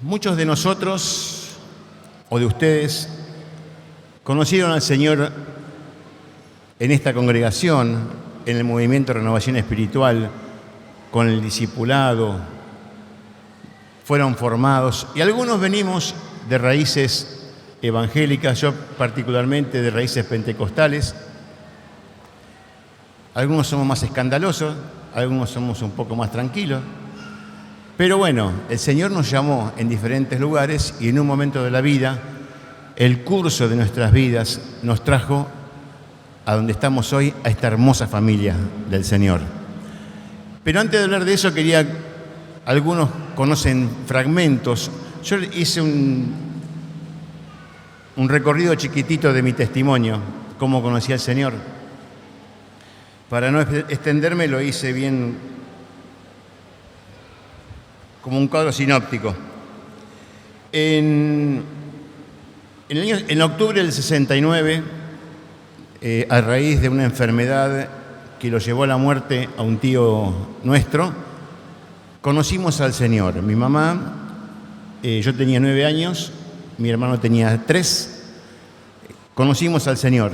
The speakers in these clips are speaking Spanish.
Muchos de nosotros, o de ustedes, conocieron al Señor en esta congregación, en el movimiento de renovación espiritual, con el discipulado, fueron formados, y algunos venimos de raíces evangélicas, yo particularmente de raíces pentecostales. Algunos somos más escandalosos, algunos somos un poco más tranquilos. Pero bueno, el Señor nos llamó en diferentes lugares y en un momento de la vida, el curso de nuestras vidas nos trajo a donde estamos hoy, a esta hermosa familia del Señor. Pero antes de hablar de eso, algunos conocen fragmentos. Yo hice un recorrido chiquitito de mi testimonio, cómo conocí al Señor. Para no extenderme, lo hice bien como un cuadro sinóptico. En octubre del 69, a raíz de una enfermedad que lo llevó a la muerte a un tío nuestro, conocimos al Señor. Mi mamá, yo tenía 9 años, mi hermano tenía 3, conocimos al Señor.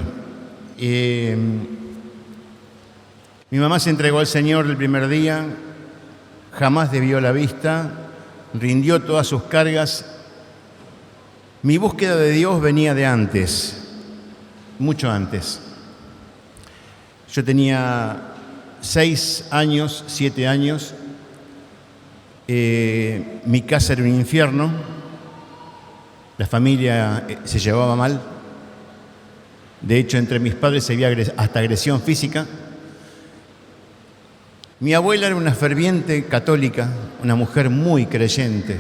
Mi mamá se entregó al Señor el primer día, jamás desvió la vista, rindió todas sus cargas. Mi búsqueda de Dios venía de antes, mucho antes. Yo tenía 6 años, 7 años. Mi casa era un infierno. La familia se llevaba mal. De hecho, entre mis padres había hasta agresión física. Mi abuela era una ferviente católica, una mujer muy creyente,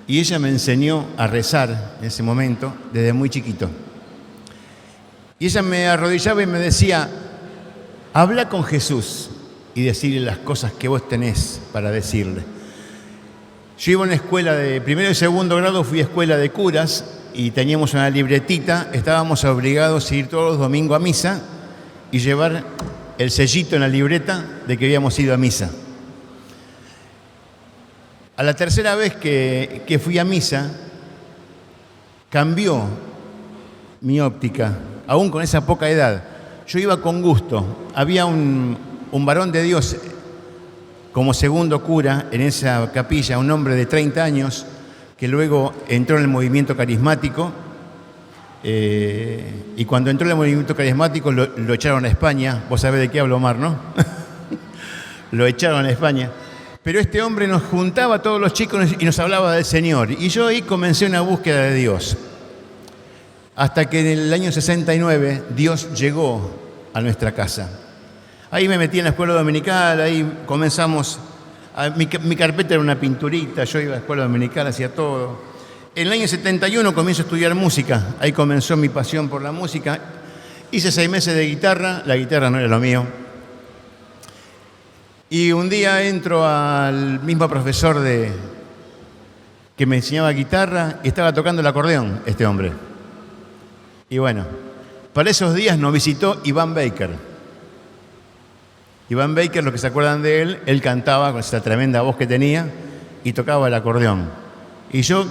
y ella me enseñó a rezar en ese momento desde muy chiquito. Y ella me arrodillaba y me decía: habla con Jesús y decirle las cosas que vos tenés para decirle. Yo iba a una escuela de primero y segundo grado, fui a escuela de curas y teníamos una libretita, estábamos obligados a ir todos los domingos a misa y llevar el sellito en la libreta de que habíamos ido a misa. A la tercera vez que fui a misa, cambió mi óptica, aún con esa poca edad. Yo iba con gusto. Había un varón de Dios como segundo cura en esa capilla, un hombre de 30 años, que luego entró en el movimiento carismático. Y cuando entró en el movimiento carismático lo echaron a España. Vos sabés de qué hablo, Omar, ¿no? Lo echaron a España. Pero este hombre nos juntaba a todos los chicos y nos hablaba del Señor. Y yo ahí comencé una búsqueda de Dios. Hasta que en el año 69 Dios llegó a nuestra casa. Ahí me metí en la escuela dominical, ahí comenzamos. Mi carpeta era una pinturita, yo iba a la escuela dominical, hacía todo. En el año 71 comienzo a estudiar música, ahí comenzó mi pasión por la música. Hice 6 meses de guitarra, la guitarra no era lo mío. Y un día entro al mismo profesor que me enseñaba guitarra y estaba tocando el acordeón, este hombre. Y bueno, para esos días nos visitó Iván Baker. Iván Baker, los que se acuerdan de él cantaba con esa tremenda voz que tenía y tocaba el acordeón. Y yo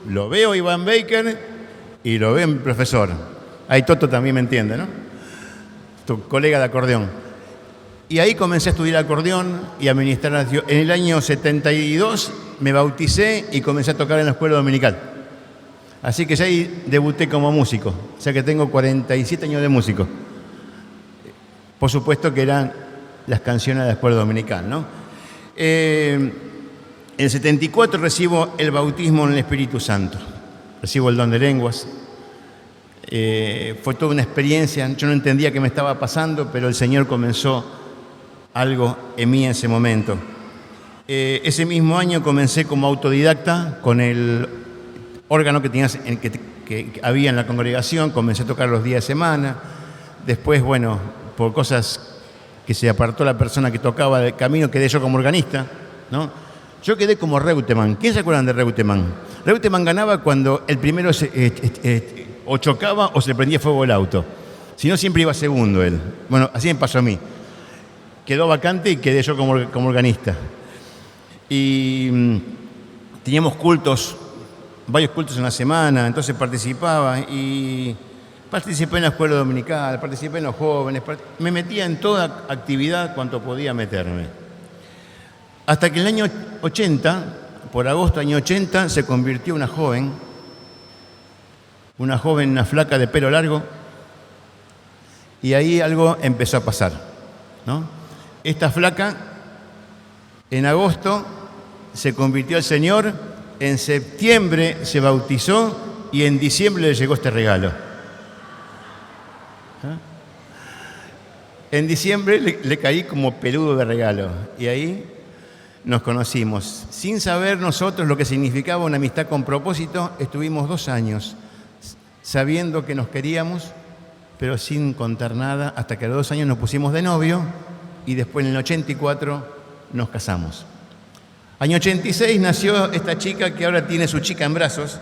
lo veo Iván Baker y lo veo mi profesor. Ahí Toto también me entiende, ¿no? Tu colega de acordeón. Y ahí comencé a estudiar acordeón y a ministrar. En el año 72 me bauticé y comencé a tocar en la escuela dominical. Así que ya ahí debuté como músico. O sea que tengo 47 años de músico. Por supuesto que eran las canciones de la escuela dominical, ¿no? En el 74 recibo el bautismo en el Espíritu Santo. Recibo el don de lenguas. Fue toda una experiencia. Yo no entendía qué me estaba pasando, pero el Señor comenzó algo en mí en ese momento. Ese mismo año comencé como autodidacta con el órgano que había en la congregación. Comencé a tocar los días de semana. Después, bueno, por cosas que se apartó la persona que tocaba del camino, quedé yo como organista, ¿no? Yo quedé como Reutemann. ¿Quién se acuerdan de Reutemann? Reutemann ganaba cuando el primero o chocaba o se le prendía fuego el auto. Si no, siempre iba segundo él. Bueno, así me pasó a mí. Quedó vacante y quedé yo como organista. Y teníamos cultos, varios cultos en la semana, entonces participaba y participé en la escuela dominical, participé en los jóvenes, me metía en toda actividad cuanto podía meterme. Hasta que en el año 80, por agosto del año 80, se convirtió una joven, una flaca de pelo largo, y ahí algo empezó a pasar, ¿no? Esta flaca, en agosto, se convirtió al Señor, en septiembre se bautizó y en diciembre le llegó este regalo. En diciembre le caí como peludo de regalo y ahí nos conocimos. Sin saber nosotros lo que significaba una amistad con propósito, estuvimos 2 años sabiendo que nos queríamos, pero sin contar nada, hasta que a los 2 años nos pusimos de novio y después en el 84 nos casamos. Año 86 nació esta chica que ahora tiene su chica en brazos,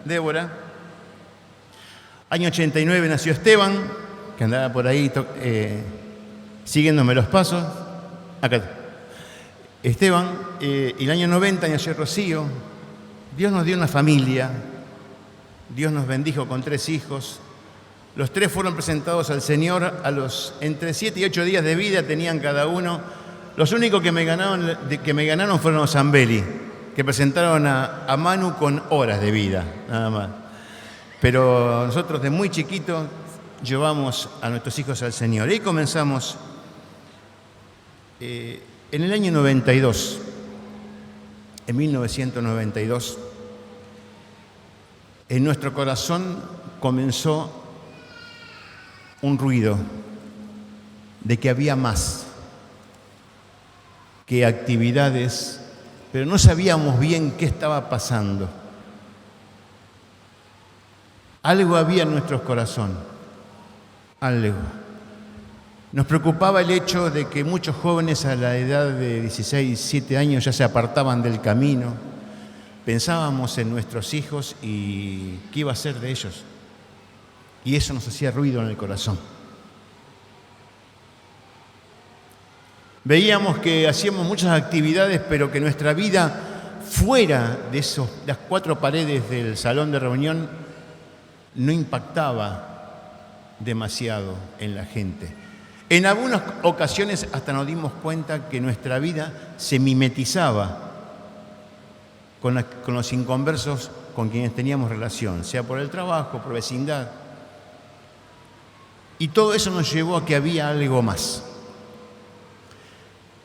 Débora. Año 89 nació Esteban, que andaba por ahí siguiéndome los pasos. Acá. Esteban, y el año 90 nació Rocío. Dios nos dio una familia, Dios nos bendijo con 3 hijos. Los 3 fueron presentados al Señor entre 7 y 8 días de vida tenían cada uno. Los únicos que me ganaron fueron los Zambelli, que presentaron a Manu con horas de vida, nada más. Pero nosotros de muy chiquitos llevamos a nuestros hijos al Señor. Y comenzamos en el año 92, en 1992, en nuestro corazón comenzó un ruido de que había más que actividades, pero no sabíamos bien qué estaba pasando. Algo había en nuestro corazón, algo. Nos preocupaba el hecho de que muchos jóvenes a la edad de 16, 17 años ya se apartaban del camino. Pensábamos en nuestros hijos y qué iba a ser de ellos. Y eso nos hacía ruido en el corazón. Veíamos que hacíamos muchas actividades, pero que nuestra vida fuera de las 4 paredes del salón de reunión no impactaba demasiado en la gente. En algunas ocasiones hasta nos dimos cuenta que nuestra vida se mimetizaba con los inconversos con quienes teníamos relación, sea por el trabajo, por vecindad. Y todo eso nos llevó a que había algo más.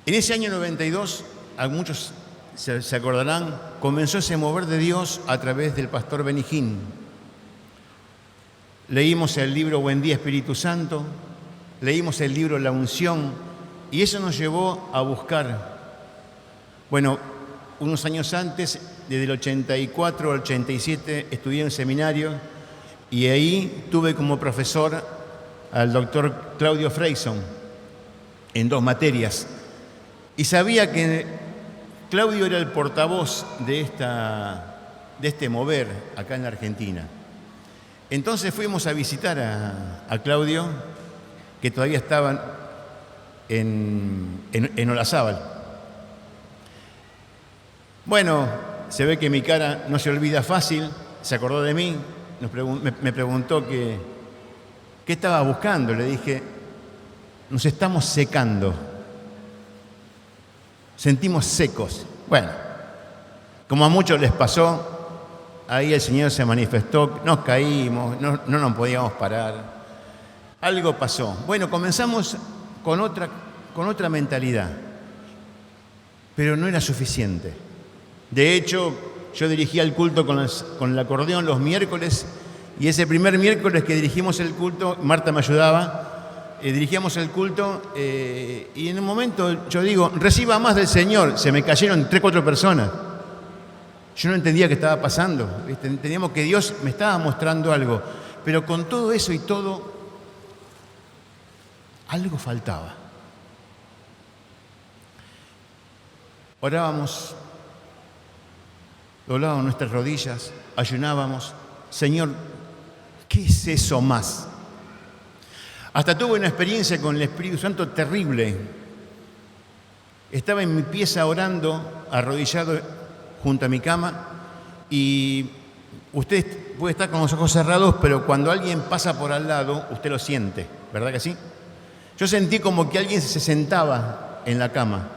En ese año 92, a muchos se acordarán, comenzó ese mover de Dios a través del pastor Benijín. Leímos el libro Buen Día Espíritu Santo, leímos el libro La Unción, y eso nos llevó a buscar. Bueno, unos años antes, desde el 84 al 87, estudié en seminario y ahí tuve como profesor al doctor Claudio Freyson en 2 materias. Y sabía que Claudio era el portavoz de este mover acá en la Argentina. Entonces fuimos a visitar a Claudio, que todavía estaba en Olazábal. Bueno, se ve que mi cara no se olvida fácil, se acordó de mí, me preguntó qué estaba buscando. Le dije, nos estamos secando. Sentimos secos. Bueno, como a muchos les pasó, ahí el Señor se manifestó, nos caímos, no nos podíamos parar. Algo pasó. Bueno, comenzamos con otra mentalidad, pero no era suficiente. De hecho, yo dirigía el culto con el acordeón los miércoles, y ese primer miércoles que dirigimos el culto, Marta me ayudaba, dirigíamos el culto y en un momento yo digo, reciba más del Señor. Se me cayeron 3, 4 personas. Yo no entendía qué estaba pasando. Entendíamos que Dios me estaba mostrando algo. Pero con todo eso y todo, algo faltaba. Orábamos, doblábamos nuestras rodillas, ayunábamos. Señor, ¿qué es eso más? Hasta tuve una experiencia con el Espíritu Santo terrible. Estaba en mi pieza orando, arrodillado, junto a mi cama y usted puede estar con los ojos cerrados, pero cuando alguien pasa por al lado, usted lo siente, ¿verdad que sí? Yo sentí como que alguien se sentaba en la cama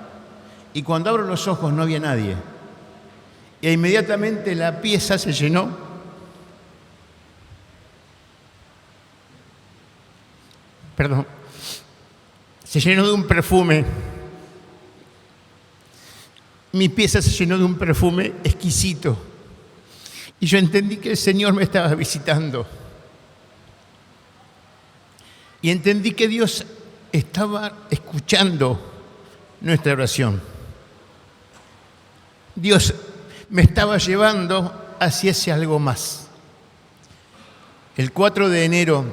y cuando abro los ojos no había nadie. E inmediatamente la pieza se llenó se llenó de un perfume. Mi pieza se llenó de un perfume exquisito. Y yo entendí que el Señor me estaba visitando. Y entendí que Dios estaba escuchando nuestra oración. Dios me estaba llevando hacia ese algo más. El 4 de enero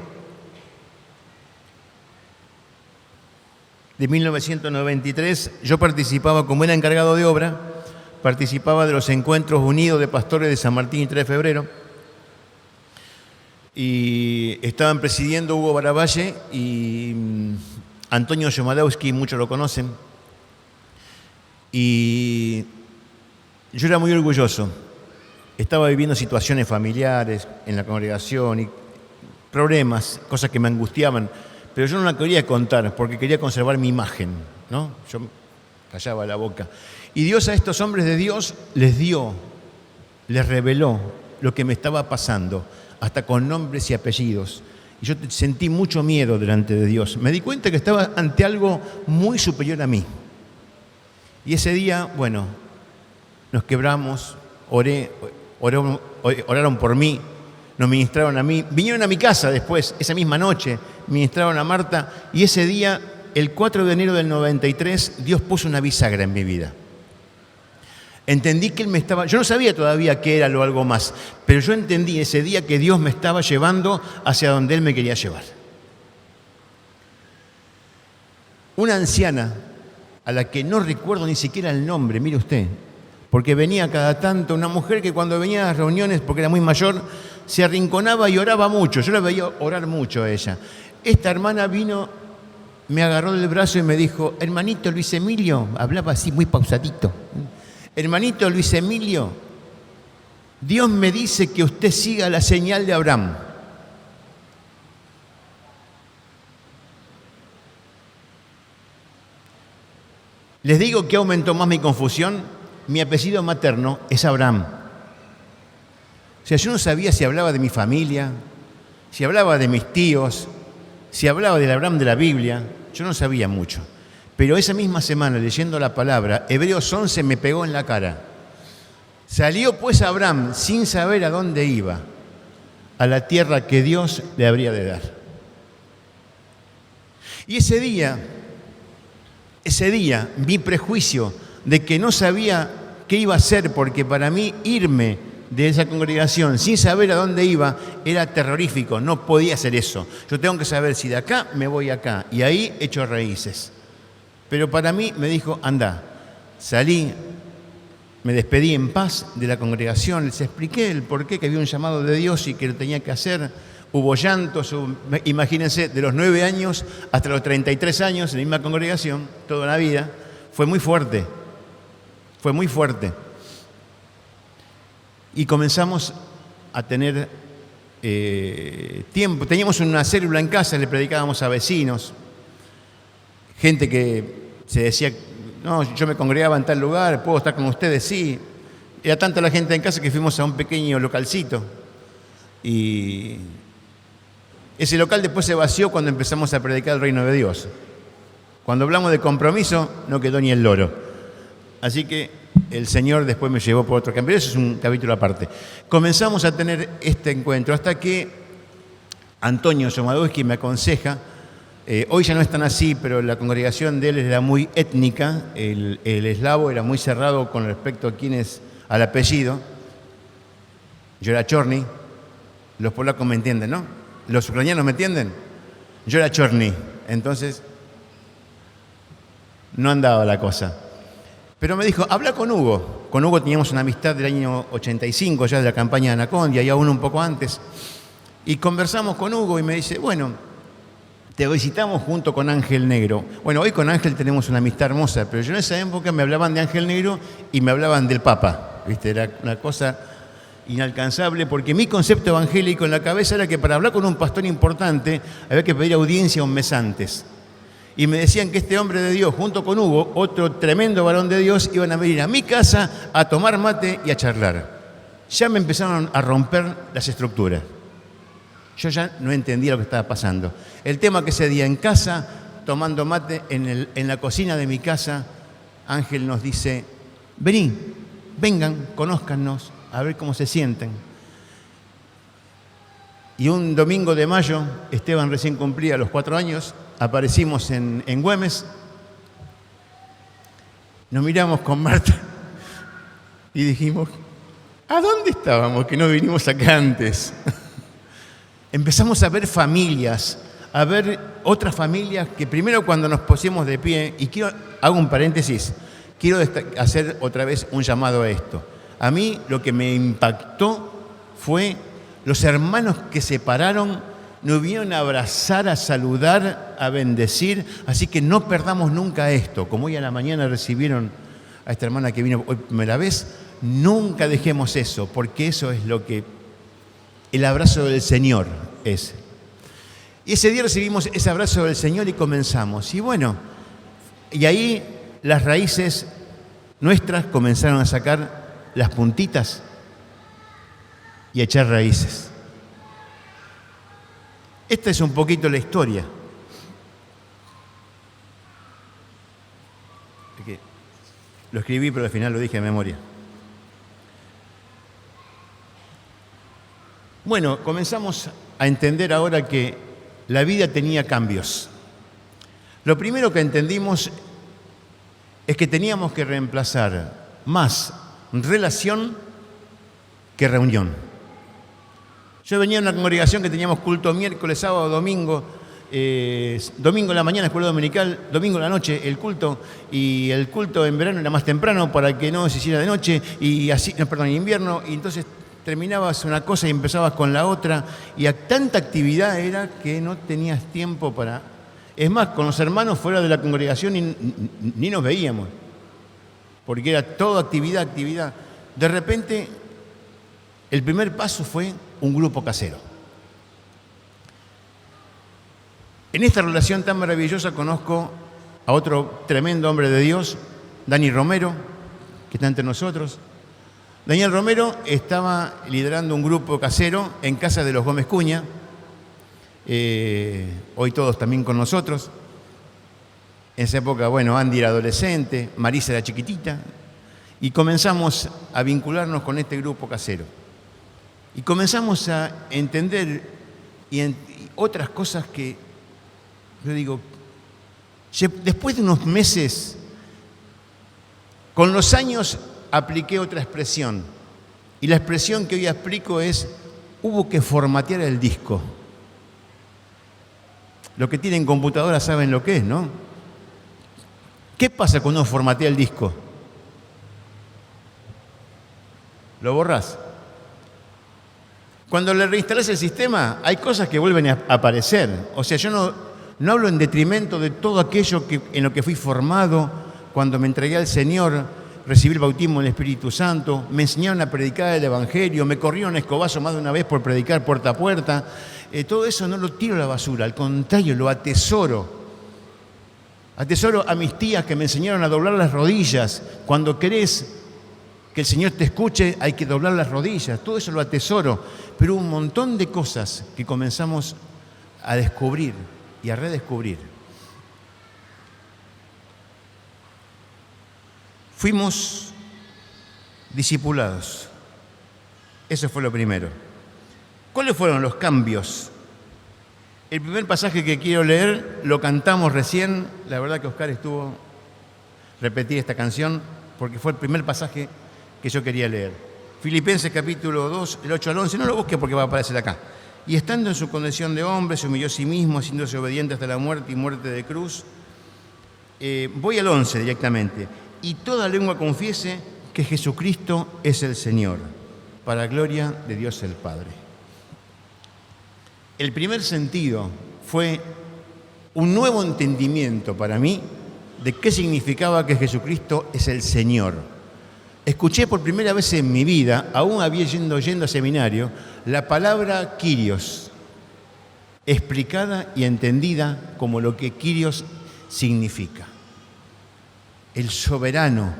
de 1993, yo participaba, como era encargado de obra, participaba de los encuentros unidos de pastores de San Martín y 3 de febrero. Y estaban presidiendo Hugo Baravalle y Antonio Yomadowski, muchos lo conocen. Y yo era muy orgulloso. Estaba viviendo situaciones familiares en la congregación y problemas, cosas que me angustiaban, pero yo no la quería contar porque quería conservar mi imagen, ¿no? Yo callaba la boca. Y Dios a estos hombres de Dios les reveló lo que me estaba pasando, hasta con nombres y apellidos. Y yo sentí mucho miedo delante de Dios. Me di cuenta que estaba ante algo muy superior a mí. Y ese día, bueno, nos quebramos, oraron por mí, nos ministraron a mí, vinieron a mi casa después, esa misma noche, ministraron a Marta, y ese día, el 4 de enero del 93, Dios puso una bisagra en mi vida. Entendí que Él me estaba, yo no sabía todavía qué era algo más, pero yo entendí ese día que Dios me estaba llevando hacia donde Él me quería llevar. Una anciana, a la que no recuerdo ni siquiera el nombre, mire usted, porque venía cada tanto, una mujer que cuando venía a las reuniones, porque era muy mayor, se arrinconaba y oraba mucho. Yo la veía orar mucho a ella. Esta hermana vino, me agarró del brazo y me dijo, hermanito Luis Emilio, hablaba así muy pausadito, hermanito Luis Emilio, Dios me dice que usted siga la señal de Abraham. Les digo que aumentó más mi confusión. Mi apellido materno es Abraham. O sea, yo no sabía si hablaba de mi familia, si hablaba de mis tíos, si hablaba del Abraham de la Biblia. Yo no sabía mucho. Pero esa misma semana, leyendo la palabra, Hebreos 11 me pegó en la cara. Salió pues Abraham, sin saber a dónde iba, a la tierra que Dios le habría de dar. Y ese día, mi prejuicio de que no sabía qué iba a hacer, porque para mí irme de esa congregación sin saber a dónde iba era terrorífico, no podía hacer eso. Yo tengo que saber si de acá me voy acá, y ahí echo raíces. Pero para mí me dijo, anda. Salí, me despedí en paz de la congregación, les expliqué el porqué, que había un llamado de Dios y que lo tenía que hacer. Hubo llantos, imagínense, de los 9 años hasta los 33 años en la misma congregación, toda la vida. Fue muy fuerte. Y comenzamos a tener tiempo. Teníamos una célula en casa, le predicábamos a vecinos, gente que se decía, no, yo me congregaba en tal lugar, puedo estar con ustedes, sí. Era tanta la gente en casa que fuimos a un pequeño localcito. Y ese local después se vació cuando empezamos a predicar el reino de Dios. Cuando hablamos de compromiso, no quedó ni el loro. Así que el Señor después me llevó por otro camino. Pero eso es un capítulo aparte. Comenzamos a tener este encuentro hasta que Antonio Yomadowski me aconseja. Hoy ya no es tan así, pero la congregación de él era muy étnica. El eslavo era muy cerrado con respecto al apellido. Yo era Chorny. Los polacos me entienden, ¿no? Los ucranianos me entienden. Yo era Chorny. Entonces no andaba la cosa. Pero me dijo, habla con Hugo. Con Hugo teníamos una amistad del año 85, ya de la campaña de Anacondia, y aún un poco antes. Y conversamos con Hugo y me dice, bueno, te visitamos junto con Ángel Negro. Bueno, hoy con Ángel tenemos una amistad hermosa, pero yo en esa época me hablaban de Ángel Negro y me hablaban del Papa. ¿viste? Era una cosa inalcanzable, porque mi concepto evangélico en la cabeza era que para hablar con un pastor importante había que pedir audiencia un mes antes. Y me decían que este hombre de Dios, junto con Hugo, otro tremendo varón de Dios, iban a venir a mi casa a tomar mate y a charlar. Ya me empezaron a romper las estructuras. Yo ya no entendía lo que estaba pasando. El tema que ese día en casa, tomando mate en la cocina de mi casa, Ángel nos dice: vení, vengan, conózcannos, a ver cómo se sienten. Y un domingo de mayo, Esteban recién cumplía los 4 años, aparecimos en Güemes, nos miramos con Marta y dijimos: ¿a dónde estábamos que no vinimos acá antes? Empezamos a ver familias, a ver otras familias que primero cuando nos pusimos de pie, y hago un paréntesis, quiero hacer otra vez un llamado a esto. A mí lo que me impactó fue los hermanos que se pararon, nos vinieron a abrazar, a saludar, a bendecir, así que no perdamos nunca esto. Como hoy a la mañana recibieron a esta hermana que vino hoy primera vez, nunca dejemos eso, porque eso es lo que el abrazo del Señor es. Y ese día recibimos ese abrazo del Señor y comenzamos. Y bueno, y ahí las raíces nuestras comenzaron a sacar las puntitas y a echar raíces. Esta es un poquito la historia. Lo escribí, pero al final lo dije de memoria. Bueno, comenzamos a entender ahora que la vida tenía cambios. Lo primero que entendimos es que teníamos que reemplazar más relación que reunión. Yo venía a una congregación que teníamos culto miércoles, sábado, domingo, domingo en la mañana, escuela dominical, domingo en la noche, el culto, y el culto en verano era más temprano para que no se hiciera de noche, y así, no, perdón, en invierno, y entonces terminabas una cosa y empezabas con la otra, y tanta actividad era que no tenías tiempo para... Es más, con los hermanos fuera de la congregación ni nos veíamos, porque era toda actividad, actividad. De repente, el primer paso fue un grupo casero. En esta relación tan maravillosa conozco a otro tremendo hombre de Dios, Dani Romero, que está entre nosotros. Daniel Romero estaba liderando un grupo casero en casa de los Gómez Cuña, hoy todos también con nosotros. En esa época, bueno, Andy era adolescente, Marisa era chiquitita, y comenzamos a vincularnos con este grupo casero. Y comenzamos a entender y otras cosas que, yo digo, después de unos meses, con los años apliqué otra expresión. Y la expresión que hoy explico es: hubo que formatear el disco. Los que tienen computadora saben lo que es, ¿no? ¿Qué pasa cuando uno formatea el disco? Lo borrás. Cuando le reinstalás el sistema, hay cosas que vuelven a aparecer. O sea, yo no hablo en detrimento de todo aquello en lo que fui formado cuando me entregué al Señor, recibí el bautismo del Espíritu Santo, me enseñaron a predicar el Evangelio, me corrieron a escobazo más de una vez por predicar puerta a puerta. Todo eso no lo tiro a la basura, al contrario, lo atesoro. Atesoro a mis tías que me enseñaron a doblar las rodillas. Cuando querés que el Señor te escuche, hay que doblar las rodillas. Todo eso lo atesoro. Pero un montón de cosas que comenzamos a descubrir y a redescubrir. Fuimos discipulados. Eso fue lo primero. ¿Cuáles fueron los cambios? El primer pasaje que quiero leer lo cantamos recién. La verdad que Oscar estuvo repetir esta canción porque fue el primer pasaje que yo quería leer. Filipenses capítulo 2, el 8 al 11. No lo busque porque va a aparecer acá. Y estando en su condición de hombre, se humilló a sí mismo, haciéndose obediente hasta la muerte y muerte de cruz. Voy al 11 directamente. Y toda lengua confiese que Jesucristo es el Señor, para gloria de Dios el Padre. El primer sentido fue un nuevo entendimiento para mí de qué significaba que Jesucristo es el Señor. escuché por primera vez en mi vida, aún había yendo a seminario, la palabra Kyrios, explicada y entendida como lo que Kyrios significa. El soberano,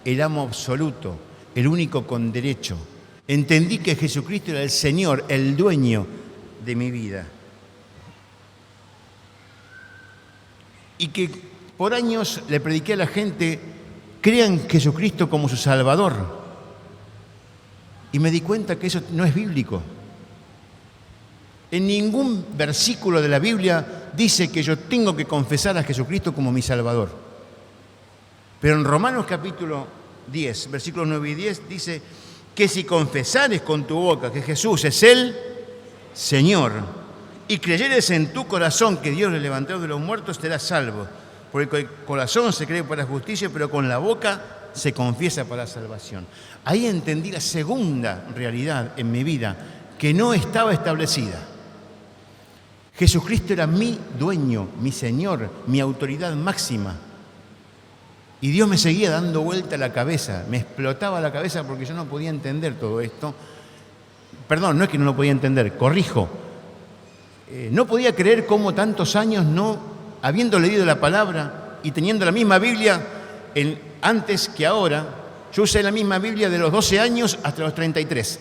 el amo absoluto, el único con derecho. Entendí que Jesucristo era el Señor, el dueño de mi vida. Y que por años le prediqué a la gente, crean Jesucristo como su Salvador. Y me di cuenta que eso no es bíblico. En ningún versículo de la Biblia dice que yo tengo que confesar a Jesucristo como mi Salvador. Pero en Romanos capítulo 10, versículos 9 y 10, dice que si confesares con tu boca que Jesús es el Señor y creyeres en tu corazón que Dios le levantó de los muertos, serás salvo. Porque con el corazón se cree para justicia, pero con la boca se confiesa para salvación. Ahí entendí la segunda realidad en mi vida que no estaba establecida. Jesucristo era mi dueño, mi Señor, mi autoridad máxima. Y Dios me seguía dando vuelta la cabeza, me explotaba la cabeza porque yo no podía entender todo esto. Perdón, no es que no lo podía entender, corrijo. No podía creer cómo tantos años no, habiendo leído la palabra y teniendo la misma Biblia antes que ahora, yo usé la misma Biblia de los 12 años hasta los 33.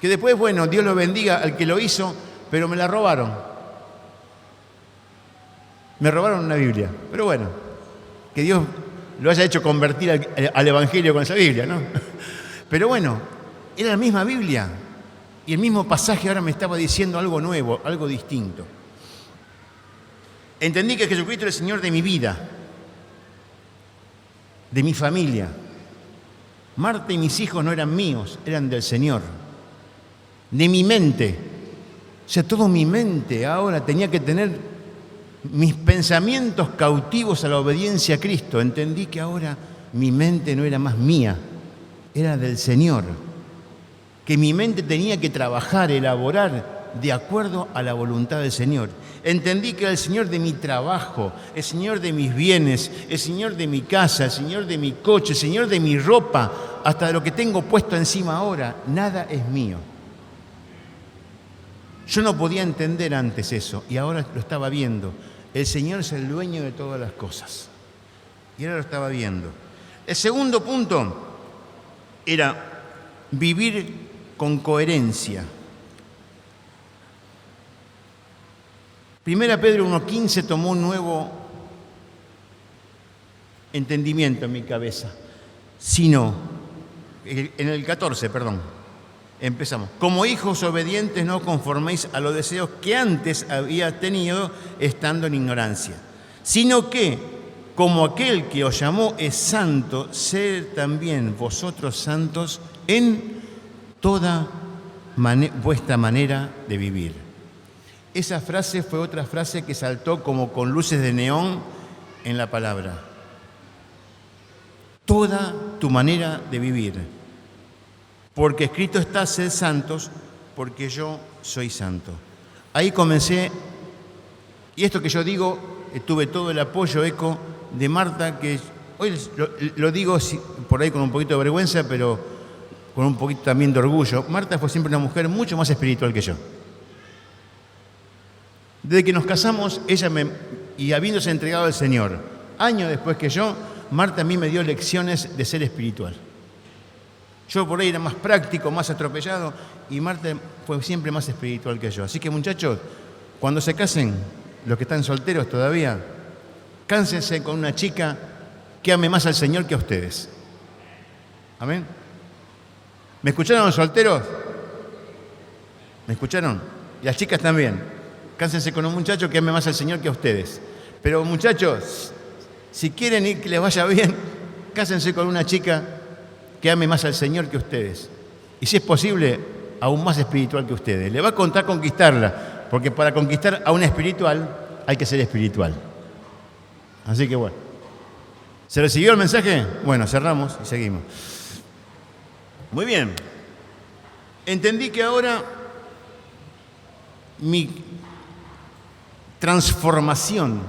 Que después, bueno, Dios lo bendiga al que lo hizo, pero me la robaron. Me robaron una Biblia. Pero bueno, que Dios lo haya hecho convertir al Evangelio con esa Biblia, ¿no? Pero bueno, era la misma Biblia. Y el mismo pasaje ahora me estaba diciendo algo nuevo, algo distinto. Entendí que Jesucristo era el Señor de mi vida, de mi familia. Marta y mis hijos no eran míos, eran del Señor. De mi mente. O sea, toda mi mente ahora tenía que tener mis pensamientos cautivos a la obediencia a Cristo. Entendí que ahora mi mente no era más mía, era del Señor. Que mi mente tenía que trabajar, elaborar de acuerdo a la voluntad del Señor. Entendí que era el Señor de mi trabajo, el Señor de mis bienes, el Señor de mi casa, el Señor de mi coche, el Señor de mi ropa, hasta de lo que tengo puesto encima ahora. Nada es mío. Yo no podía entender antes eso y ahora lo estaba viendo. El Señor es el dueño de todas las cosas. Y ahora lo estaba viendo. El segundo punto era vivir con coherencia. 1 Pedro 1:15 tomó un nuevo entendimiento en mi cabeza. Sino, en el 14, perdón. Empezamos. Como hijos obedientes no conforméis a los deseos que antes había tenido estando en ignorancia, sino que, como aquel que os llamó es santo, sed también vosotros santos en toda vuestra manera de vivir. Esa frase fue otra frase que saltó como con luces de neón en la palabra. Toda tu manera de vivir. Porque escrito está, sed santos, porque yo soy santo. Ahí comencé, y esto que yo digo, tuve todo el apoyo, eco, de Marta, que hoy lo digo por ahí con un poquito de vergüenza, pero con un poquito también de orgullo. Marta fue siempre una mujer mucho más espiritual que yo. Desde que nos casamos, y habiéndose entregado al Señor, años después que yo, Marta a mí me dio lecciones de ser espiritual. Yo por ahí era más práctico, más atropellado, y Marta fue siempre más espiritual que yo. Así que, muchachos, cuando se casen, los que están solteros todavía, cánsense con una chica que ame más al Señor que a ustedes. ¿Amén? ¿Me escucharon los solteros? ¿Me escucharon? Y las chicas también. Cánsense con un muchacho que ame más al Señor que a ustedes. Pero, muchachos, si quieren ir que les vaya bien, cásense con una chica que ame más al Señor que ustedes. Y si es posible, aún más espiritual que ustedes. Le va a contar conquistarla, porque para conquistar a una espiritual hay que ser espiritual. Así que bueno. ¿Se recibió el mensaje? Bueno, cerramos y seguimos. Muy bien. Entendí que ahora mi transformación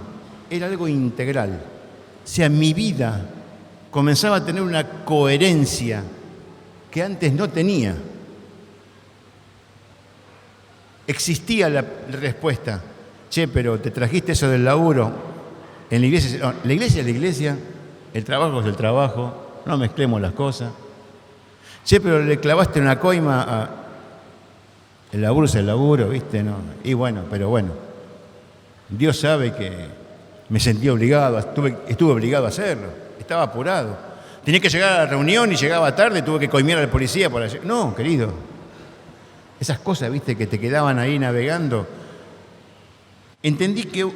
era algo integral. O sea, mi vida comenzaba a tener una coherencia que antes no tenía. Existía la respuesta: che, pero te trajiste eso del laburo. En la iglesia, no, la iglesia es la iglesia, el trabajo es el trabajo, no mezclemos las cosas. Che, pero le clavaste una coima a... El laburo es el laburo, ¿viste? No. Y bueno, pero bueno, Dios sabe que me sentí obligado, estuve obligado a hacerlo, estaba apurado. Tenía que llegar a la reunión y llegaba tarde, tuve que coimear al policía para... No, querido, esas cosas, ¿viste? Que te quedaban ahí navegando. Entendí que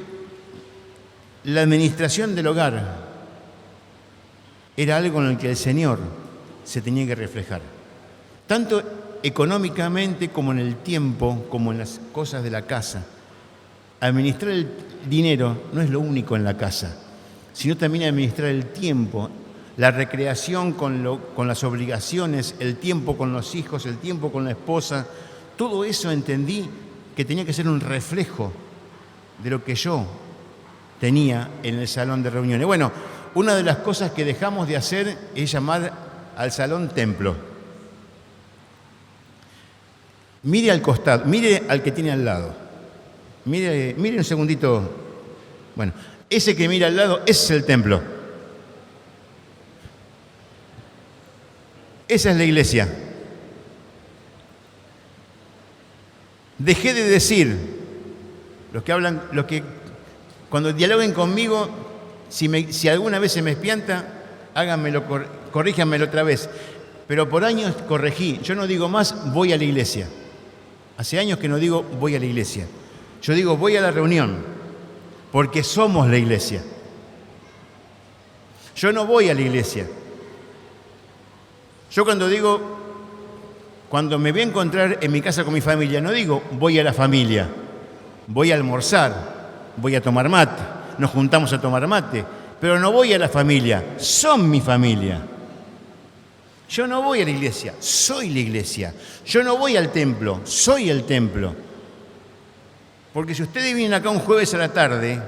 la administración del hogar era algo en el que el Señor se tenía que reflejar, tanto económicamente como en el tiempo, como en las cosas de la casa. Administrar el dinero no es lo único en la casa, sino también administrar el tiempo, la recreación con las obligaciones, el tiempo con los hijos, el tiempo con la esposa. Todo eso entendí que tenía que ser un reflejo de lo que yo tenía en el salón de reuniones. Bueno, una de las cosas que dejamos de hacer es llamar al salón templo. Mire al costado, mire al que tiene al lado. Mire un segundito. Bueno, ese que mira al lado, ese es el templo. Esa es la iglesia. Dejé de decir, los que cuando dialoguen conmigo, si alguna vez se me espianta, háganmelo, corríjanmelo otra vez. Pero por años corregí. Yo no digo más, voy a la iglesia. Hace años que no digo voy a la iglesia. Yo digo voy a la reunión, porque somos la iglesia. Yo no voy a la iglesia. Yo cuando me voy a encontrar en mi casa con mi familia, no digo voy a la familia, voy a almorzar, voy a tomar mate, nos juntamos a tomar mate, pero no voy a la familia, son mi familia. Yo no voy a la iglesia, soy la iglesia. Yo no voy al templo, soy el templo. Porque si ustedes vienen acá un jueves a la tarde,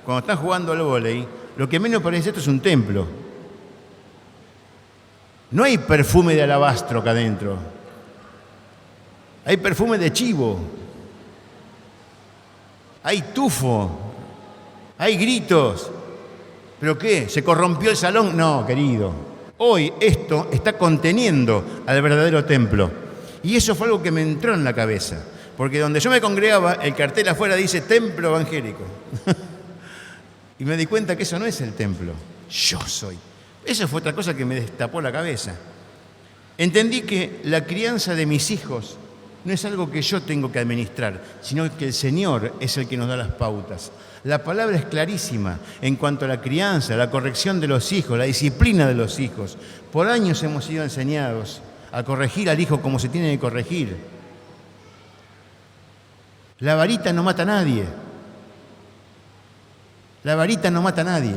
cuando están jugando al vóley, lo que menos parece esto es un templo. No hay perfume de alabastro acá adentro. Hay perfume de chivo. Hay tufo. Hay gritos. ¿Pero qué? ¿Se corrompió el salón? No, querido. Hoy esto está conteniendo al verdadero templo. Y eso fue algo que me entró en la cabeza. Porque donde yo me congregaba, el cartel afuera dice templo evangélico. Y me di cuenta que eso no es el templo. Yo soy. Eso fue otra cosa que me destapó la cabeza. Entendí que la crianza de mis hijos no es algo que yo tengo que administrar, sino que el Señor es el que nos da las pautas. La palabra es clarísima en cuanto a la crianza, la corrección de los hijos, la disciplina de los hijos. Por años hemos sido enseñados a corregir al hijo como se tiene que corregir. La varita no mata a nadie. La varita no mata a nadie.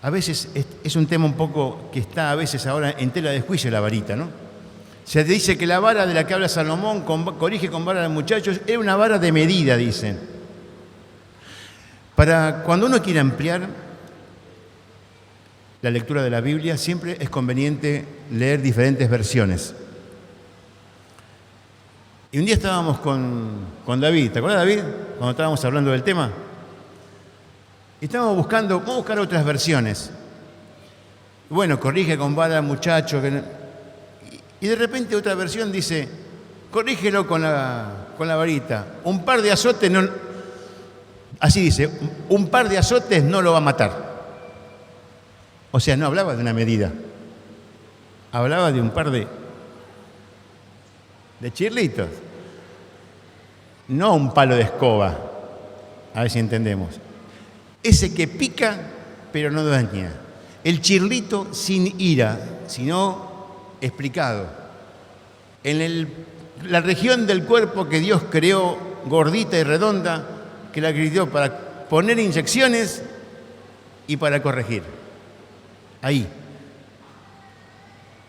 A veces es un tema un poco que está a veces ahora en tela de juicio la varita, ¿no? Se dice que la vara de la que habla Salomón, corrige con vara de muchachos, era una vara de medida, dicen. Para cuando uno quiere ampliar la lectura de la Biblia, siempre es conveniente leer diferentes versiones. Y un día estábamos con David, ¿te acuerdas, David? Cuando estábamos hablando del tema. Y estábamos buscando, vamos a buscar otras versiones. Bueno, corrige con vara muchacho. Y de repente otra versión dice, corrígelo con la varita. Un par de azotes no... Así dice, un par de azotes no lo va a matar. O sea, no hablaba de una medida. Hablaba de un par de chirlitos. No un palo de escoba. A ver si entendemos. Ese que pica, pero no daña. El chirlito sin ira, sino explicado. En la región del cuerpo que Dios creó gordita y redonda, que la creó para poner inyecciones y para corregir. Ahí.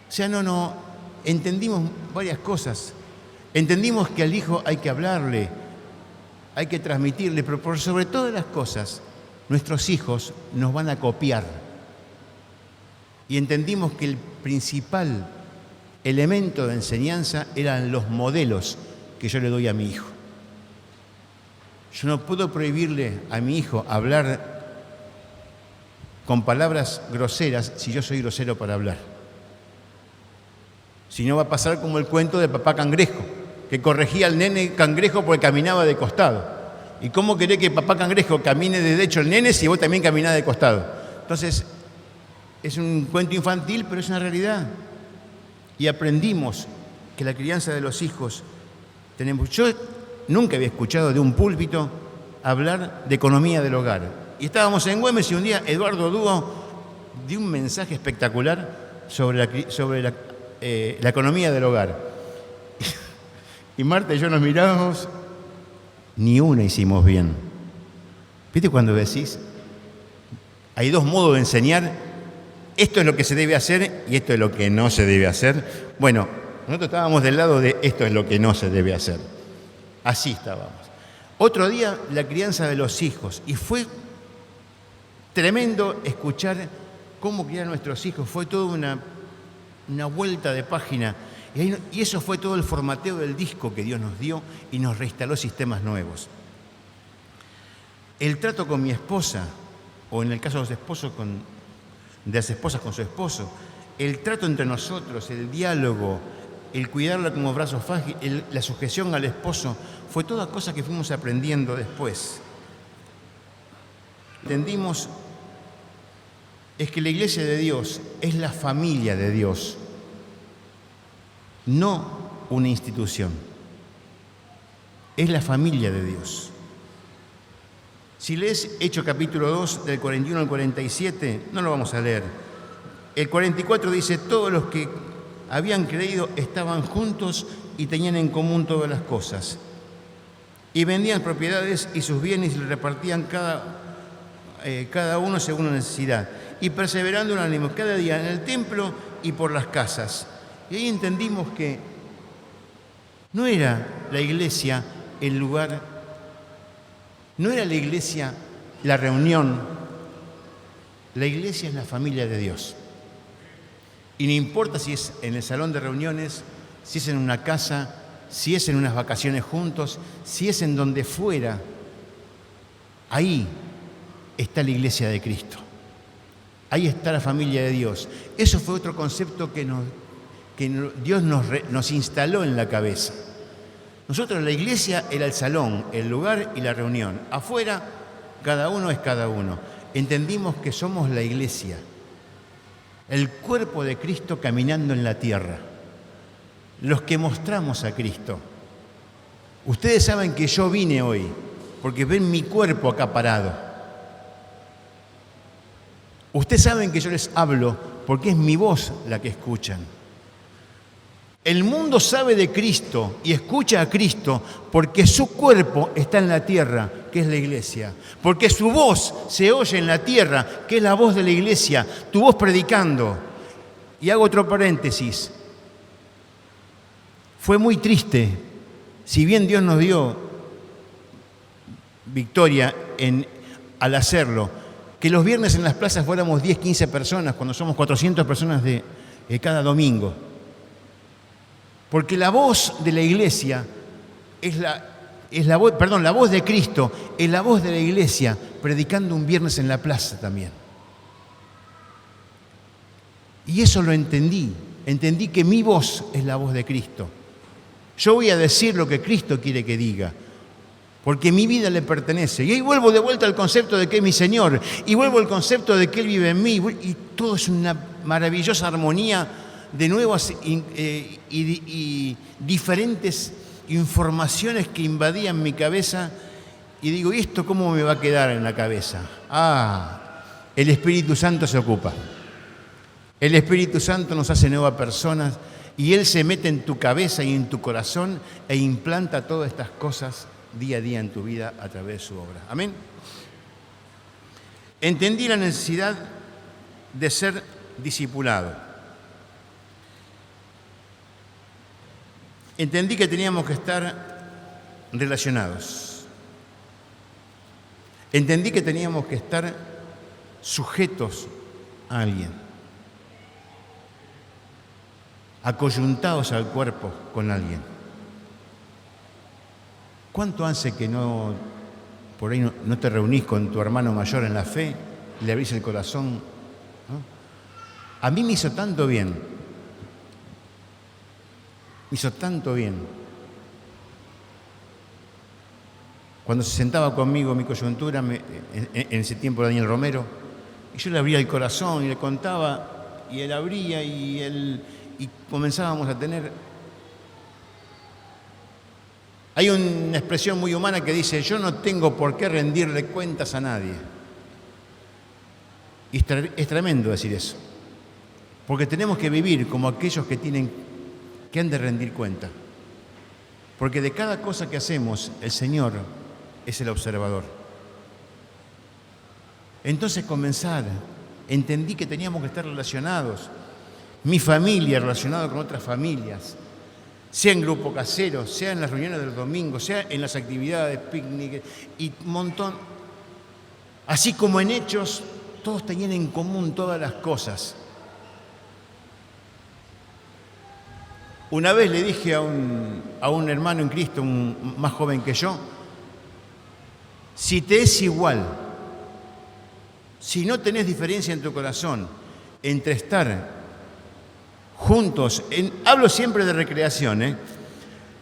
O sea, no, entendimos varias cosas. Entendimos que al hijo hay que hablarle, hay que transmitirle, pero por sobre todas las cosas, nuestros hijos nos van a copiar. Y entendimos que el principal elemento de enseñanza eran los modelos que yo le doy a mi hijo. Yo no puedo prohibirle a mi hijo hablar con palabras groseras si yo soy grosero para hablar. Si no, va a pasar como el cuento de papá cangrejo, que corregía al nene cangrejo porque caminaba de costado. ¿Y cómo querés que papá cangrejo camine de derecho el nene si vos también caminás de costado? Entonces, es un cuento infantil, pero es una realidad. Y aprendimos que la crianza de los hijos tenemos. Yo nunca había escuchado de un púlpito hablar de economía del hogar. Y estábamos en Güemes y un día Eduardo Dúo dio un mensaje espectacular sobre la economía del hogar. Y Marta y yo nos mirábamos, ni una hicimos bien. ¿Viste cuando decís? Hay dos modos de enseñar. Esto es lo que se debe hacer y esto es lo que no se debe hacer. Bueno, nosotros estábamos del lado de esto es lo que no se debe hacer. Así estábamos. Otro día, la crianza de los hijos. Y fue tremendo escuchar cómo criar a nuestros hijos. Fue toda una vuelta de página. Y eso fue todo el formateo del disco que Dios nos dio y nos reinstaló sistemas nuevos. El trato con mi esposa, o en el caso de los esposos de las esposas con su esposo, el trato entre nosotros, el diálogo, el cuidarla como brazo frágil, la sujeción al esposo, fue toda cosa que fuimos aprendiendo después. Entendimos es que la iglesia de Dios es la familia de Dios, no una institución. Es la familia de Dios. Si lees Hechos capítulo 2, del 41 al 47, no lo vamos a leer. El 44 dice, todos los que habían creído estaban juntos y tenían en común todas las cosas. Y vendían propiedades y sus bienes y le repartían cada uno según la necesidad. Y perseverando unánime cada día en el templo y por las casas. Y ahí entendimos que no era la iglesia el lugar. No era la iglesia la reunión, la iglesia es la familia de Dios. Y no importa si es en el salón de reuniones, si es en una casa, si es en unas vacaciones juntos, si es en donde fuera, ahí está la iglesia de Cristo. Ahí está la familia de Dios. Eso fue otro concepto que Dios nos instaló en la cabeza. Nosotros, la iglesia era el salón, el lugar y la reunión. Afuera, cada uno es cada uno. Entendimos que somos la iglesia, el cuerpo de Cristo caminando en la tierra, los que mostramos a Cristo. Ustedes saben que yo vine hoy porque ven mi cuerpo acá parado. Ustedes saben que yo les hablo porque es mi voz la que escuchan. El mundo sabe de Cristo y escucha a Cristo porque su cuerpo está en la tierra, que es la iglesia. Porque su voz se oye en la tierra, que es la voz de la iglesia, tu voz predicando. Y hago otro paréntesis. Fue muy triste, si bien Dios nos dio victoria al hacerlo, que los viernes en las plazas fuéramos 10, 15 personas, cuando somos 400 personas de cada domingo. Porque la voz de la iglesia la voz de Cristo es la voz de la iglesia predicando un viernes en la plaza también. Y eso lo entendí que mi voz es la voz de Cristo. Yo voy a decir lo que Cristo quiere que diga, porque mi vida le pertenece. Y ahí vuelvo de vuelta al concepto de que es mi Señor, y vuelvo al concepto de que Él vive en mí, y todo es una maravillosa armonía de nuevas y diferentes informaciones que invadían mi cabeza, y digo, ¿y esto cómo me va a quedar en la cabeza? El Espíritu Santo se ocupa. El Espíritu Santo nos hace nuevas personas y Él se mete en tu cabeza y en tu corazón e implanta todas estas cosas día a día en tu vida a través de su obra. Amén. Entendí la necesidad de ser discipulado. Entendí que teníamos que estar relacionados. Entendí que teníamos que estar sujetos a alguien, acoyuntados al cuerpo con alguien. ¿Cuánto hace que por ahí no te reunís con tu hermano mayor en la fe, le abrís el corazón? ¿No? A mí me hizo tanto bien. Me hizo tanto bien. Cuando se sentaba conmigo mi coyuntura, en ese tiempo Daniel Romero, y yo le abría el corazón y le contaba, y él abría y comenzábamos a tener... Hay una expresión muy humana que dice, yo no tengo por qué rendirle cuentas a nadie. Y es tremendo decir eso, porque tenemos que vivir como aquellos que han de rendir cuenta. Porque de cada cosa que hacemos, el Señor es el observador. Entonces entendí que teníamos que estar relacionados, mi familia relacionada con otras familias, sea en grupo casero, sea en las reuniones del domingo, sea en las actividades, picnic y un montón. Así como en Hechos, todos tenían en común todas las cosas. Una vez le dije a un hermano en Cristo, más joven que yo, si te es igual, si no tenés diferencia en tu corazón entre estar juntos, hablo siempre de recreación,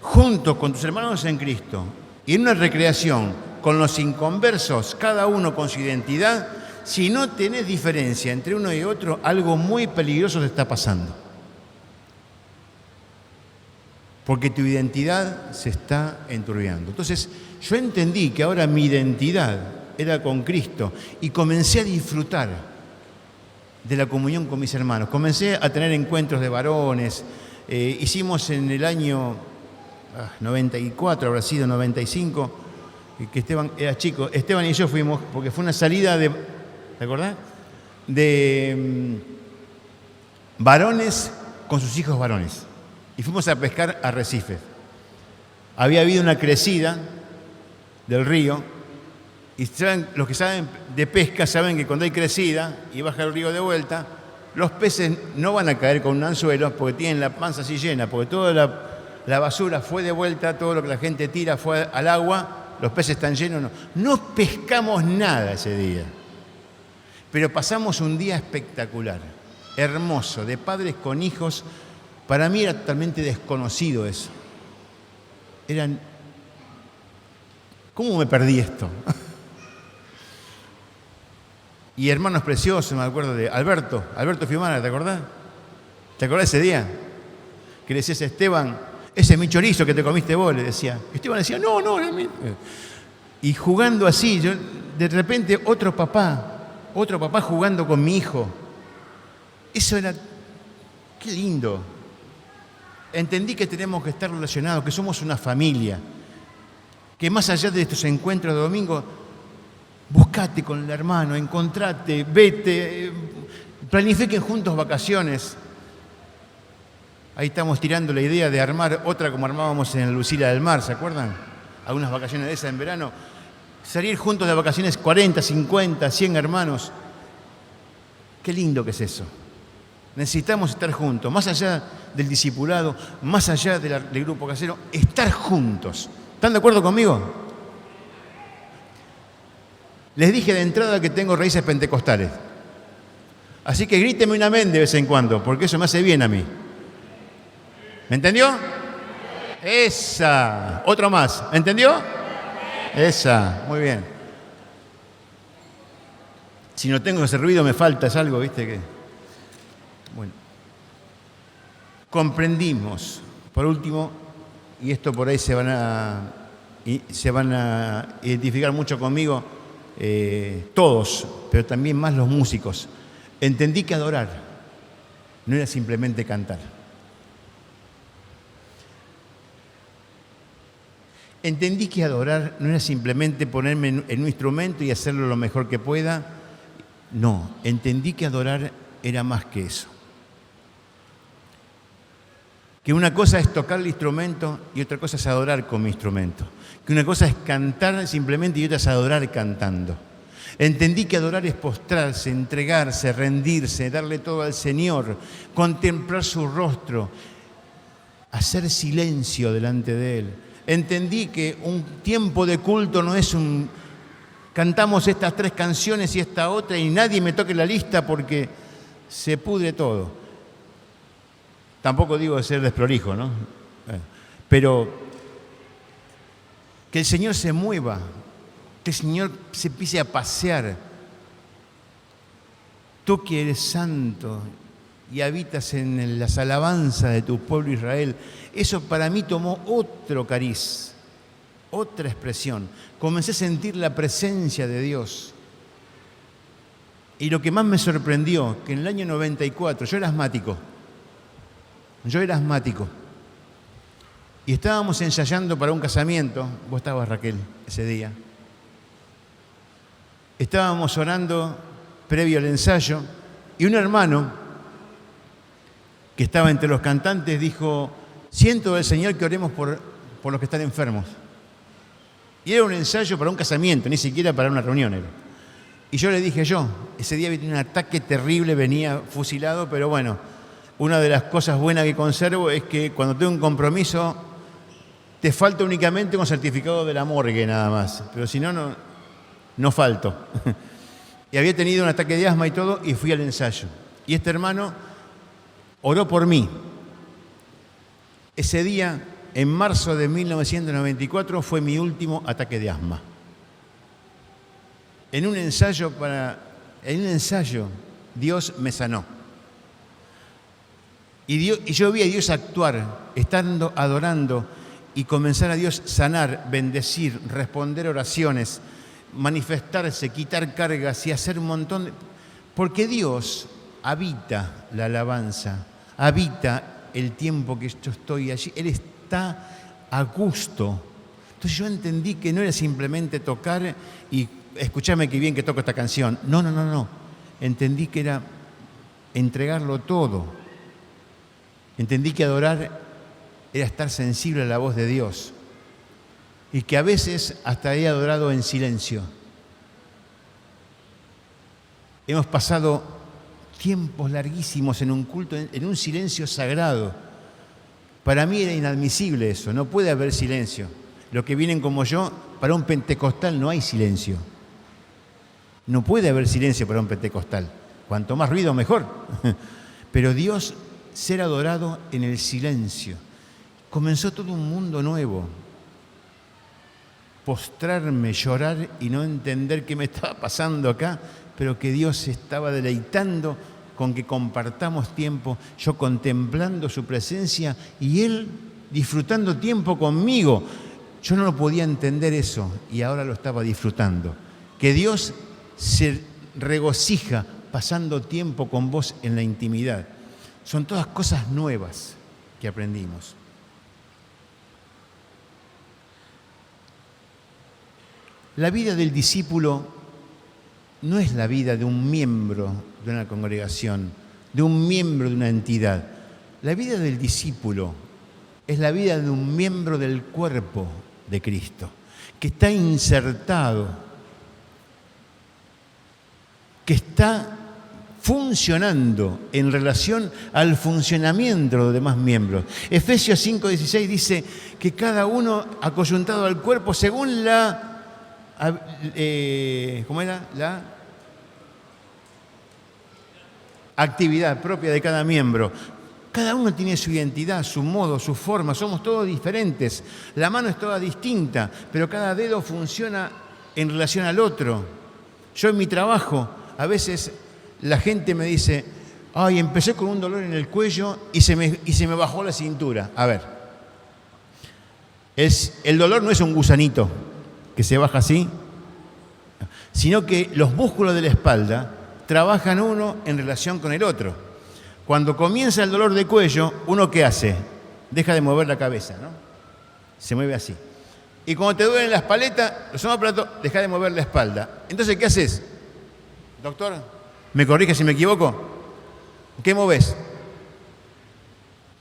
juntos con tus hermanos en Cristo y en una recreación con los inconversos, cada uno con su identidad, si no tenés diferencia entre uno y otro, algo muy peligroso te está pasando. Porque tu identidad se está enturbiando. Entonces, yo entendí que ahora mi identidad era con Cristo y comencé a disfrutar de la comunión con mis hermanos. Comencé a tener encuentros de varones. Hicimos en el año 94, habrá sido 95, que Esteban era chico. Esteban y yo fuimos, porque fue una salida ¿te acordás? De varones con sus hijos varones. Y fuimos a pescar a Recife. Había habido una crecida del río. Y los que saben de pesca saben que cuando hay crecida y baja el río de vuelta, los peces no van a caer con un anzuelo porque tienen la panza así llena, porque toda la basura fue de vuelta, todo lo que la gente tira fue al agua, los peces están llenos. No pescamos nada ese día, pero pasamos un día espectacular, hermoso, de padres con hijos. Para mí era totalmente desconocido eso. ¿Cómo me perdí esto? Y hermanos preciosos, me acuerdo de Alberto Fiumara, ¿te acordás? ¿Te acordás ese día? Que le decías a Esteban, ese es mi chorizo que te comiste vos, le decía. Esteban decía, no, es mío. Y jugando así, de repente otro papá jugando con mi hijo. Eso era, qué lindo. Entendí que tenemos que estar relacionados, que somos una familia, que más allá de estos encuentros de domingo, buscate con el hermano, encontrate, vete, planifiquen juntos vacaciones. Ahí estamos tirando la idea de armar otra como armábamos en Lucila del Mar, ¿se acuerdan? Algunas vacaciones de esas en verano. Salir juntos de vacaciones 40, 50, 100 hermanos. Qué lindo que es eso. Necesitamos estar juntos, más allá del discipulado, más allá del grupo casero, estar juntos. ¿Están de acuerdo conmigo? Les dije de entrada que tengo raíces pentecostales. Así que gríteme un amén de vez en cuando, porque eso me hace bien a mí. ¿Me entendió? Esa. Otro más. ¿Me entendió? Esa. Muy bien. Si no tengo ese ruido me falta, es algo, ¿viste? Bueno. Comprendimos, por último, y esto por ahí se van a identificar mucho conmigo, todos, pero también más los músicos. Entendí que adorar no era simplemente cantar. Entendí que adorar no era simplemente ponerme en un instrumento y hacerlo lo mejor que pueda. No, entendí que adorar era más que eso. Que una cosa es tocar el instrumento y otra cosa es adorar con mi instrumento. Que una cosa es cantar simplemente y otra es adorar cantando. Entendí que adorar es postrarse, entregarse, rendirse, darle todo al Señor, contemplar su rostro, hacer silencio delante de Él. Entendí que un tiempo de culto no es cantamos estas 3 canciones y esta otra y nadie me toque la lista porque se pudre todo. Tampoco digo de ser desprolijo, ¿no? Pero que el Señor se mueva, que el Señor se empiece a pasear. Tú que eres santo y habitas en las alabanzas de tu pueblo Israel, eso para mí tomó otro cariz, otra expresión. Comencé a sentir la presencia de Dios. Y lo que más me sorprendió, que en el año 94, yo era asmático, y estábamos ensayando para un casamiento, vos estabas, Raquel, ese día. Estábamos orando previo al ensayo y un hermano que estaba entre los cantantes dijo: siento del Señor que oremos por los que están enfermos. Y era un ensayo para un casamiento, ni siquiera para una reunión era. Y yo le dije ese día tenía un ataque terrible, venía fusilado, pero bueno, una de las cosas buenas que conservo es que cuando tengo un compromiso te falta únicamente un certificado de la morgue nada más, pero si no, no falto. Y había tenido un ataque de asma y todo, y fui al ensayo. Y este hermano oró por mí. Ese día, en marzo de 1994, fue mi último ataque de asma. En un ensayo, Dios me sanó. Y yo vi a Dios actuar, estando adorando, y comenzar a Dios sanar, bendecir, responder oraciones, manifestarse, quitar cargas y hacer un montón de... Porque Dios habita la alabanza, habita el tiempo que yo estoy allí. Él está a gusto. Entonces yo entendí que no era simplemente tocar y escuchame qué bien que toco esta canción. No. Entendí que era entregarlo todo. Entendí que adorar era estar sensible a la voz de Dios. Y que a veces hasta he adorado en silencio. Hemos pasado tiempos larguísimos en un culto, en un silencio sagrado. Para mí era inadmisible eso, no puede haber silencio. Los que vienen como yo, para un pentecostal no hay silencio. No puede haber silencio para un pentecostal. Cuanto más ruido, mejor. Pero Dios, ser adorado en el silencio. Comenzó todo un mundo nuevo. Postrarme, llorar y no entender qué me estaba pasando acá, pero que Dios se estaba deleitando con que compartamos tiempo, yo contemplando su presencia y Él disfrutando tiempo conmigo. Yo no lo podía entender eso y ahora lo estaba disfrutando. Que Dios se regocija pasando tiempo con vos en la intimidad. Son todas cosas nuevas que aprendimos. La vida del discípulo no es la vida de un miembro de una congregación, de un miembro de una entidad. La vida del discípulo es la vida de un miembro del cuerpo de Cristo, que está insertado, que está funcionando en relación al funcionamiento de los demás miembros. Efesios 5:16 dice que cada uno ha coyuntado al cuerpo según la actividad propia de cada miembro. Cada uno tiene su identidad, su modo, su forma. Somos todos diferentes. La mano es toda distinta, pero cada dedo funciona en relación al otro. Yo en mi trabajo, a veces la gente me dice: ay, empecé con un dolor en el cuello y se me bajó la cintura. A ver, el dolor no es un gusanito que se baja así, sino que los músculos de la espalda trabajan uno en relación con el otro. Cuando comienza el dolor de cuello, ¿uno qué hace? Deja de mover la cabeza, ¿no? Se mueve así. Y cuando te duelen las paletas, los omóplatos, deja de mover la espalda. Entonces, ¿qué haces? Doctor, ¿me corrige si me equivoco? ¿Qué movés?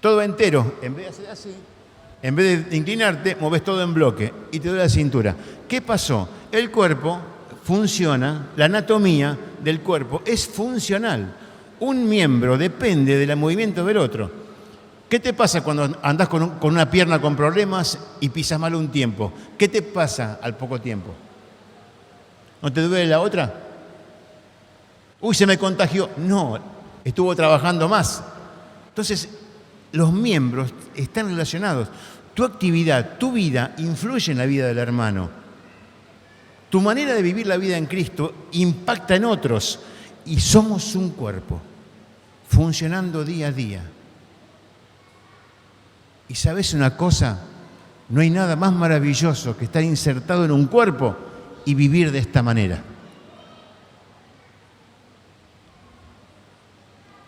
todo entero. En vez de hacer así, en vez de inclinarte, moves todo en bloque y te duele la cintura. ¿Qué pasó? El cuerpo funciona, la anatomía del cuerpo es funcional. Un miembro depende del movimiento del otro. ¿Qué te pasa cuando andás con una pierna con problemas y pisas mal un tiempo? ¿Qué te pasa al poco tiempo? ¿No te duele la otra? Uy, se me contagió. No, estuvo trabajando más. Entonces, los miembros están relacionados. Tu actividad, tu vida, influye en la vida del hermano. Tu manera de vivir la vida en Cristo impacta en otros. Y somos un cuerpo, funcionando día a día. Y ¿sabes una cosa? No hay nada más maravilloso que estar insertado en un cuerpo y vivir de esta manera.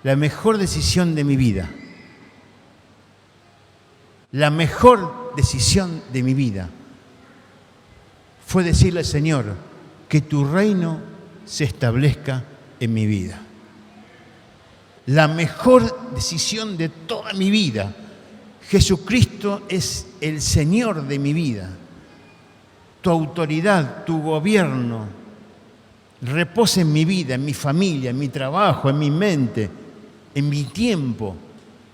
La mejor decisión de mi vida, la mejor decisión de mi vida fue decirle al Señor que tu reino se establezca en mi vida. La mejor decisión de toda mi vida. Jesucristo es el Señor de mi vida. Tu autoridad, tu gobierno, reposa en mi vida, en mi familia, en mi trabajo, en mi mente, en mi tiempo.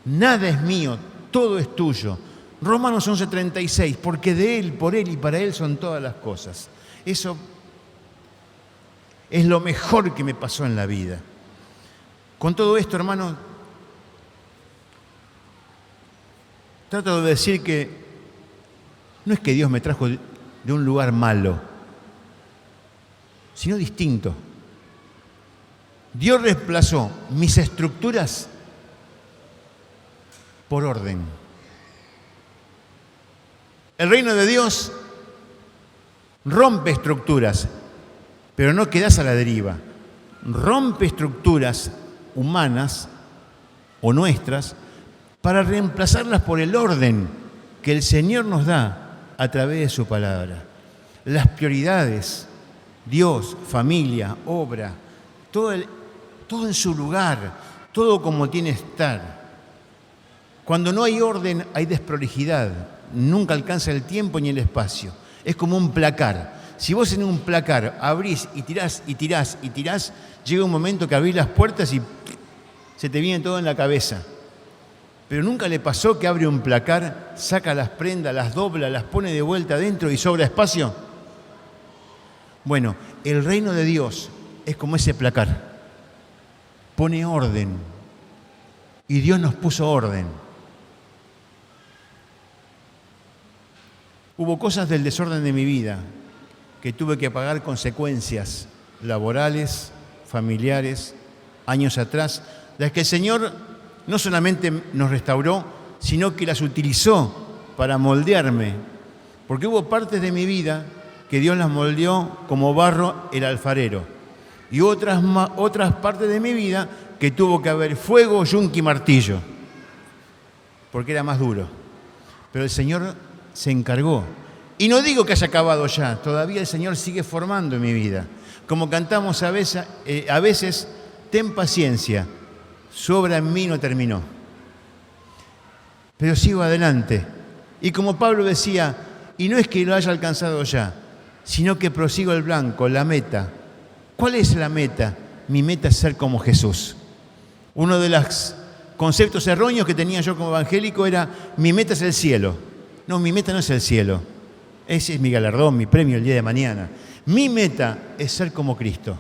Nada es mío, todo es tuyo. Romanos 11:36, porque de Él, por Él y para Él son todas las cosas. Eso es lo mejor que me pasó en la vida. Con todo esto, hermano, trato de decir que no es que Dios me trajo de un lugar malo, sino distinto. Dios reemplazó mis estructuras por orden. El reino de Dios rompe estructuras, pero no quedas a la deriva. Rompe estructuras humanas o nuestras para reemplazarlas por el orden que el Señor nos da a través de su palabra. Las prioridades, Dios, familia, obra, todo en su lugar, todo como tiene que estar. Cuando no hay orden, hay desprolijidad. Nunca alcanza el tiempo ni el espacio. Es como un placar. Si vos en un placar abrís y tirás y tirás y tirás, llega un momento que abrís las puertas y se te viene todo en la cabeza. Pero nunca le pasó que abre un placar, saca las prendas, las dobla, las pone de vuelta adentro y sobra espacio. Bueno, el reino de Dios es como ese placar. Pone orden. Y Dios nos puso orden. Hubo cosas del desorden de mi vida que tuve que pagar consecuencias laborales, familiares, años atrás, las que el Señor no solamente nos restauró, sino que las utilizó para moldearme. Porque hubo partes de mi vida que Dios las moldeó como barro el alfarero. Y otras partes de mi vida que tuvo que haber fuego, yunque y martillo. Porque era más duro. Pero el Señor se encargó. Y no digo que haya acabado ya, todavía el Señor sigue formando en mi vida. Como cantamos a veces, ten paciencia, su obra en mí no terminó. Pero sigo adelante. Y como Pablo decía, y no es que lo haya alcanzado ya, sino que prosigo el blanco, la meta. ¿Cuál es la meta? Mi meta es ser como Jesús. Uno de los conceptos erróneos que tenía yo como evangélico era, mi meta es el cielo. No, mi meta no es el cielo. Ese es mi galardón, mi premio el día de mañana. Mi meta es ser como Cristo.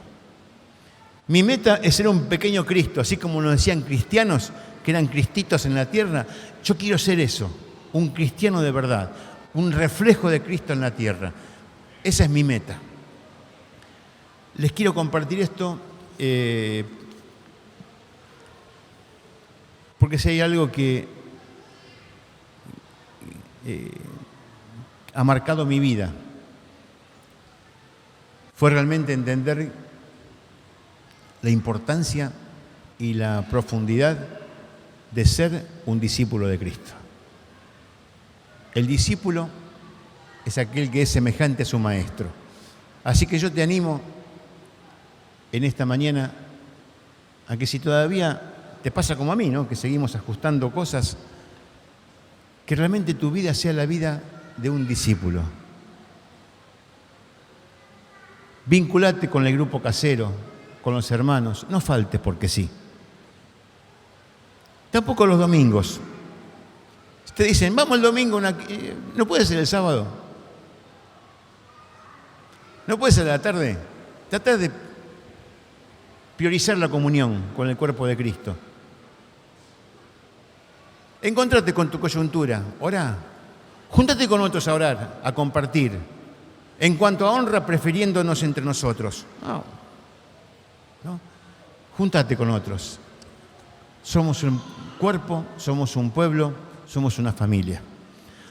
Mi meta es ser un pequeño Cristo, así como nos decían cristianos, que eran cristitos en la tierra. Yo quiero ser eso, un cristiano de verdad, un reflejo de Cristo en la tierra. Esa es mi meta. Les quiero compartir esto porque si hay algo que ha marcado mi vida, fue realmente entender la importancia y la profundidad de ser un discípulo de Cristo. El discípulo es aquel que es semejante a su maestro. Así que yo te animo en esta mañana a que si todavía te pasa como a mí, ¿no?, que seguimos ajustando cosas, que realmente tu vida sea la vida de un discípulo. Vinculate con el grupo casero, con los hermanos, no faltes porque sí. Tampoco los domingos. Te dicen, vamos el domingo, ¿no puede ser el sábado? ¿No puede ser a la tarde? Trata de priorizar la comunión con el cuerpo de Cristo. Encontrate con tu coyuntura, orá. Júntate con otros a orar, a compartir. En cuanto a honra, prefiriéndonos entre nosotros. No. Júntate con otros. Somos un cuerpo, somos un pueblo, somos una familia.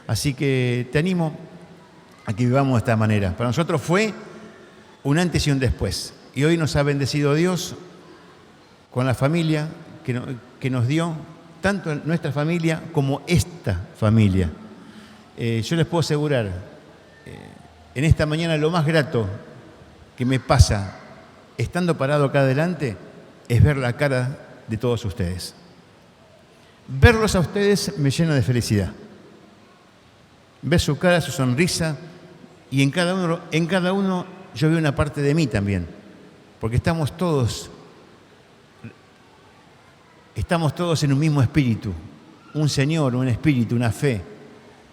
Así que te animo a que vivamos de esta manera. Para nosotros fue un antes y un después. Y hoy nos ha bendecido Dios con la familia que nos dio, tanto nuestra familia como esta familia. Yo les puedo asegurar, en esta mañana lo más grato que me pasa estando parado acá adelante es ver la cara de todos ustedes. Verlos a ustedes me llena de felicidad. Ver su cara, su sonrisa, y en cada uno yo veo una parte de mí también, porque estamos todos en un mismo espíritu, un Señor, un espíritu, una fe.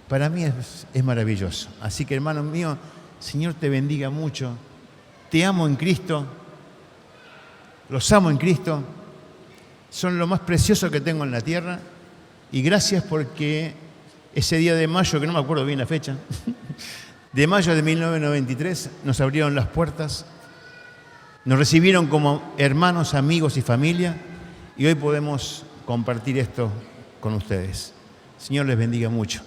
Para mí es maravilloso. Así que, hermano mío, Señor te bendiga mucho. Te amo en Cristo, los amo en Cristo, son lo más precioso que tengo en la tierra, y gracias porque ese día de mayo, que no me acuerdo bien la fecha, de mayo de 1993, nos abrieron las puertas, nos recibieron como hermanos, amigos y familia, y hoy podemos compartir esto con ustedes. Señor les bendiga mucho.